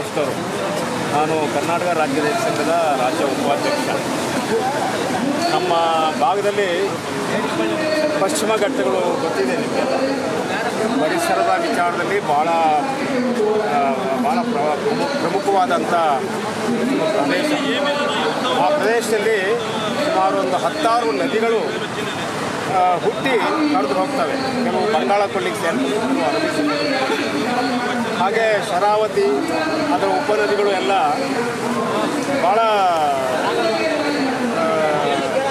ಎಷ್ಟರು ನಾನು ಕರ್ನಾಟಕ ರಾಜ್ಯ ರೈತ ಸಂಘದ ರಾಜ್ಯ ಉಪಾಧ್ಯಕ್ಷ. ನಮ್ಮ ಭಾಗದಲ್ಲಿ ಪಶ್ಚಿಮ ಘಟ್ಟಗಳು ಗೊತ್ತಿದೆ ನಿಮಗೆ. ಪರಿಸರದ ವಿಚಾರದಲ್ಲಿ ಭಾಳ ಪ್ರಮುಖವಾದಂಥ ಪ್ರದೇಶ. ಆ ಪ್ರದೇಶದಲ್ಲಿ ಸುಮಾರು ಒಂದು 10 ನದಿಗಳು ಹುಟ್ಟಿ ಹರಿದು ಹೋಗ್ತವೆ. ಕೆಲವು ಬಂಗಾಳ ಕೊಲ್ಲಿಗೆ ಸೇರ್ತವೆ, ಕೆಲವು ಅರಬ್ಬಿ ಸಮುದ್ರ. ಹಾಗೆ ಶರಾವತಿ ಅದರ ಉಪನದಿಗಳು ಎಲ್ಲ ಭಾಳ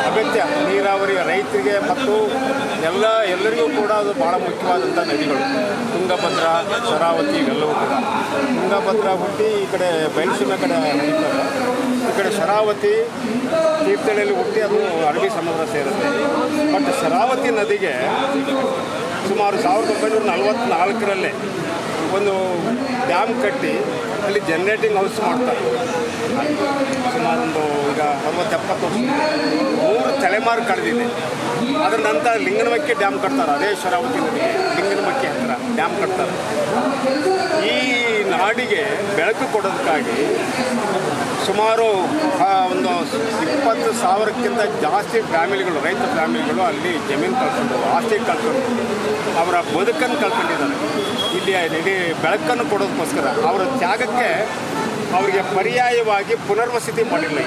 ಅಗತ್ಯ ನೀರಾವರಿ ರೈತರಿಗೆ ಮತ್ತು ಎಲ್ಲರಿಗೂ ಕೂಡ ಅದು ಭಾಳ ಮುಖ್ಯವಾದಂಥ ನದಿಗಳು. ತುಂಗಭದ್ರಾ, ಶರಾವತಿ ಇವೆಲ್ಲವೂ ಕೂಡ. ತುಂಗಭದ್ರಾ ಹುಟ್ಟಿ ಈ ಕಡೆ ಬಯಲುಸೀಮೆ ಕಡೆ ಹರಿತವೆ. ಈ ಕಡೆ ಶರಾವತಿ ತೀರ್ಥಹಳ್ಳಿಯಲ್ಲಿ ಹುಟ್ಟಿ ಅದು ಅರಬ್ಬಿ ಸಮುದ್ರ ಸೇರುತ್ತೆ. ಬಟ್ ಶರಾವತಿ ನದಿಗೆ ಸುಮಾರು 1944 ಒಂದು ಡ್ಯಾಮ್ ಕಟ್ಟಿ ಅಲ್ಲಿ ಜನರೇಟಿಂಗ್ ಹೌಸ್ ಮಾಡ್ತಾರೆ. ಸುಮಾರೊಂದು ಈಗ 60-70 ವರ್ಷ 3 ತಲೆಮಾರು ಕಳೆದಿದೆ. ಅದರ ನಂತರ ಲಿಂಗನಮಕ್ಕಿ ಡ್ಯಾಮ್ ಕಟ್ತಾರೆ. ಅದೇ ಶರಾವತಿ ನದಿಗೆ ಲಿಂಗನಮಕ್ಕಿ ಹತ್ತಿರ ಡ್ಯಾಮ್ ಕಟ್ತಾರೆ. ಈ ನಾಡಿಗೆ ಬೆಳಕು ಕೊಡೋದಕ್ಕಾಗಿ ಸುಮಾರು ಒಂದು 20,000ಕ್ಕಿಂತ ಜಾಸ್ತಿ ಫ್ಯಾಮಿಲಿಗಳು, ರೈತ ಫ್ಯಾಮಿಲಿಗಳು ಅಲ್ಲಿ ಜಮೀನು ಕಳ್ಕೊಂಡು, ಆಸ್ತಿ ಕಳ್ಕೊಂಡು, ಅವರ ಬದುಕನ್ನು ಕಳ್ಕೊಂಡಿದ್ದಾರೆ. ಇಲ್ಲಿ ಬೆಳಕನ್ನು ಕೊಡೋದಕ್ಕೋಸ್ಕರ ಅವರ ತ್ಯಾಗಕ್ಕೆ ಅವರಿಗೆ ಪರ್ಯಾಯವಾಗಿ ಪುನರ್ವಸತಿ ಮಾಡಿಲ್ಲ.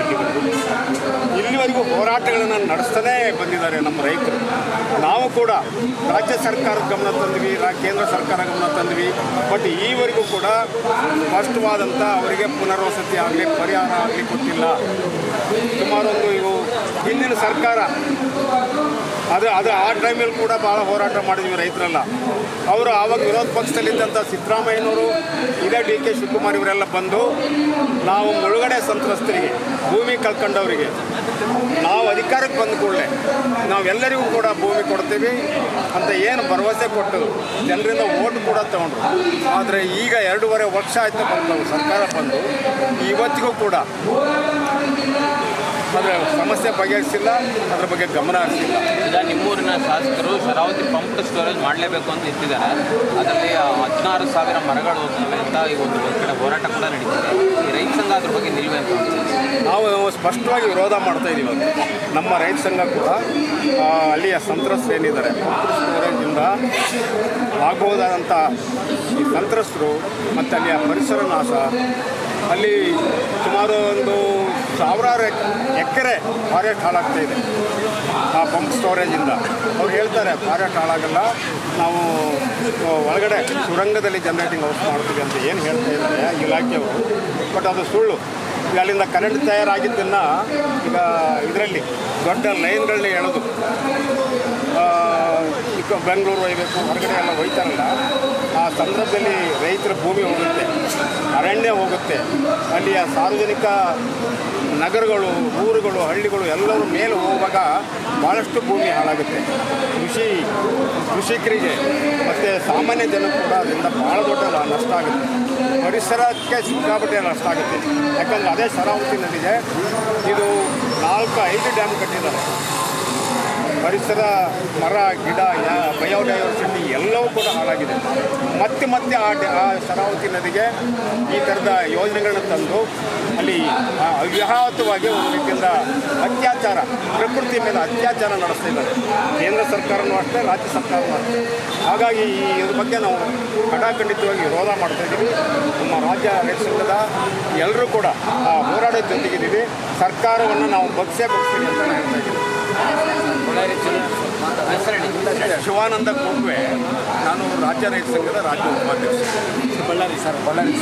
ಇಲ್ಲಿವರೆಗೂ ಹೋರಾಟಗಳನ್ನು ನಡೆಸ್ತಲೇ ಬಂದಿದ್ದಾರೆ ನಮ್ಮ ರೈತರು. ನಾವು ಕೂಡ ರಾಜ್ಯ ಸರ್ಕಾರದ ಗಮನ ತಂದ್ವಿ, ಕೇಂದ್ರ ಸರ್ಕಾರ ಗಮನ ತಂದ್ವಿ. ಬಟ್ ಈವರೆಗೂ ಕೂಡ ಸ್ಪಷ್ಟವಾದಂಥ ಅವರಿಗೆ ಪುನರ್ವಸತಿ ಆಗಲಿ ಪರಿಹಾರ ಆಗಲಿ ಕೊಟ್ಟಿಲ್ಲ. ಸುಮಾರೊಂದು ಹಿಂದಿನ ಸರ್ಕಾರ ಅದು ಆ ಟೈಮಲ್ಲಿ ಕೂಡ ಭಾಳ ಹೋರಾಟ ಮಾಡಿದ್ವಿ ರೈತರೆಲ್ಲ. ಅವರು ಆವಾಗ ವಿರೋಧ ಪಕ್ಷದಲ್ಲಿದ್ದಂಥ ಸಿದ್ದರಾಮಯ್ಯನವರು, ಇದೇ ಡಿ ಕೆ ಶಿವಕುಮಾರ್ ಇವರೆಲ್ಲ ಬಂದು ನಾವು ಮುಳುಗಡೆ ಸಂತ್ರಸ್ತರಿಗೆ, ಭೂಮಿ ಕಳ್ಕೊಂಡವರಿಗೆ ನಾವು ಅಧಿಕಾರಕ್ಕೆ ಬಂದ ಕೂಡಲೇ ನಾವೆಲ್ಲರಿಗೂ ಕೂಡ ಭೂಮಿ ಕೊಡ್ತೀವಿ ಅಂತ ಏನು ಭರವಸೆ ಕೊಟ್ಟು ಜನರಿಂದ ಓಟ್ ಕೂಡ ತಗೊಂಡ್ರು. ಆದರೆ ಈಗ 2.5 ವರ್ಷ ಆಯಿತು ಬಂದು ಸರ್ಕಾರ ಬಂದು ಇವತ್ತಿಗೂ ಕೂಡ ಅದರ ಸಮಸ್ಯೆ ಬಗೆಹರಿಸಿಲ್ಲ, ಅದ್ರ ಬಗ್ಗೆ ಗಮನ ಹರಿಸಿಲ್ಲ. ಈಗ ನಿಮ್ಮೂರಿನ ಶಾಸಕರು ಶರಾವತಿ ಪಂಪ್ಡ್ ಸ್ಟೋರೇಜ್ ಮಾಡಲೇಬೇಕು ಅಂತ ಇಟ್ಟಿದ್ದಾರೆ. ಅದರಲ್ಲಿ 16,000 ಮರಗಳು ಹೋಗ್ತವೆ ಅಂತ ಈ ಒಂದು ಕಡೆ ಹೋರಾಟ ಕೂಡ ನಡೀತಿದೆ. ಈ ರೈತ ಸಂಘ ಅದ್ರ ಬಗ್ಗೆ ನಿಲ್ವೆ ಅಂತ ನಾವು ಸ್ಪಷ್ಟವಾಗಿ ವಿರೋಧ ಮಾಡ್ತಾ ಇದ್ದೀವಿ. ನಮ್ಮ ರೈತ ಸಂಘ ಕೂಡ ಅಲ್ಲಿಯ ಸಂತ್ರಸ್ತರು ಏನಿದ್ದಾರೆ, ಪಂಪ್ಡ್ ಸ್ಟೋರೇಜಿಂದ ಆಗಬಹುದಾದಂಥ ಈ ಸಂತ್ರಸ್ತರು ಮತ್ತು ಅಲ್ಲಿಯ ಪರಿಸರ ನಾಶ, ಅಲ್ಲಿ ಸುಮಾರು ಒಂದು 1000 ಎಕರೆ ಫಾರೆಸ್ಟ್ ಹಾಳಾಗ್ತಾಯಿದೆ ಆ ಪಂಪ್ ಸ್ಟೋರೇಜಿಂದ. ಅವ್ರು ಹೇಳ್ತಾರೆ ಫಾರೆಸ್ಟ್ ಹಾಳಾಗಲ್ಲ, ನಾವು ಒಳಗಡೆ ಸುರಂಗದಲ್ಲಿ ಜನರೇಟಿಂಗ್ ಹೌಸ್ ಮಾಡ್ತೀವಿ ಅಂತ ಏನು ಹೇಳ್ತಾ ಇದ್ದಾರೆ ಇಲಾಖೆಯವರು. ಬಟ್ ಅದು ಸುಳ್ಳು. ಈಗ ಅಲ್ಲಿಂದ ಕರೆಂಟ್ ತಯಾರಾಗಿದ್ದನ್ನು ಈಗ ಇದರಲ್ಲಿ ದೊಡ್ಡ ಲೈನ್ಗಳನ್ನ ಎಳೆದು ಈಗ ಬೆಂಗಳೂರು ಒಯ್ಯಬೇಕು, ಹೊರಗಡೆ ಎಲ್ಲ ಒಯ್ತಾರಲ್ಲ, ಆ ಸಂದರ್ಭದಲ್ಲಿ ರೈತರ ಭೂಮಿ ಹೋಗುತ್ತೆ, ಅರಣ್ಯ ಹೋಗುತ್ತೆ. ಅಲ್ಲಿಯ ಸಾರ್ವಜನಿಕ ನಗರಗಳು, ಊರುಗಳು, ಹಳ್ಳಿಗಳು ಎಲ್ಲರೂ ಮೇಲೆ ಹೋಗುವಾಗ ಭಾಳಷ್ಟು ಭೂಮಿ ಹಾಳಾಗುತ್ತೆ. ಕೃಷಿಕರಿಗೆ ಮತ್ತು ಸಾಮಾನ್ಯ ಜನರು ಕೂಡ ಅದರಿಂದ ಭಾಳ ದೊಡ್ಡ ನಷ್ಟ ಆಗುತ್ತೆ. ಪರಿಸರಕ್ಕೆ ಸಿಕ್ಕಾಪಟ್ಟೆ ನಷ್ಟ ಆಗುತ್ತೆ. ಯಾಕಂದರೆ ಅದೇ ಶರಾವತಿ ನದಿಗೆ ಇದು 4-5 ಡ್ಯಾಮ್ ಕಟ್ಟಿದ್ದಾರೆ. ಪರಿಸರ, ಮರ, ಗಿಡ, ಬಯೋಡೈವರ್ಸಿಟಿ ಎಲ್ಲವೂ ಕೂಡ ಹಾಳಾಗಿದೆ. ಮತ್ತೆ ಆ ಶರಾವತಿ ನದಿಗೆ ಈ ಥರದ ಯೋಜನೆಗಳನ್ನ ತಂದು ಅಲ್ಲಿ ಅವ್ಯಾಹತವಾಗಿ ಒಂದು ರೀತಿಯಿಂದ ಅತ್ಯಾಚಾರ, ಪ್ರಕೃತಿ ಮೇಲೆ ಅತ್ಯಾಚಾರ ನಡೆಸ್ತಾ ಇದ್ದಾರೆ. ಕೇಂದ್ರ ಸರ್ಕಾರನೂ ಅಷ್ಟೇ, ರಾಜ್ಯ ಸರ್ಕಾರನೂ ಅಷ್ಟೇ. ಹಾಗಾಗಿ ಇದ್ರ ಬಗ್ಗೆ ನಾವು ಖಡಾಖಂಡಿತವಾಗಿ ವಿರೋಧ ಮಾಡ್ತಾಯಿದ್ದೀವಿ. ನಮ್ಮ ರಾಜ್ಯ ರೈತ ಸಂಘದ ಎಲ್ಲರೂ ಕೂಡ ಆ ಹೋರಾಟದ ಜೊತೆಗಿದ್ದೀವಿ. ಸರ್ಕಾರವನ್ನು ನಾವು ಬಗ್ಸ್ತೀವಿ ಅಂತ ಹೇಳ್ತಾ ಇದ್ದೀವಿ. ಶಿವಾನಂದ ಕೋಟ್ವೆ, ನಾನು ರಾಜ್ಯ ರೈತ ಸಂಘದ ರಾಜ್ಯ ಉಪಾಧ್ಯಕ್ಷ. ಬಳ್ಳಾರಿ.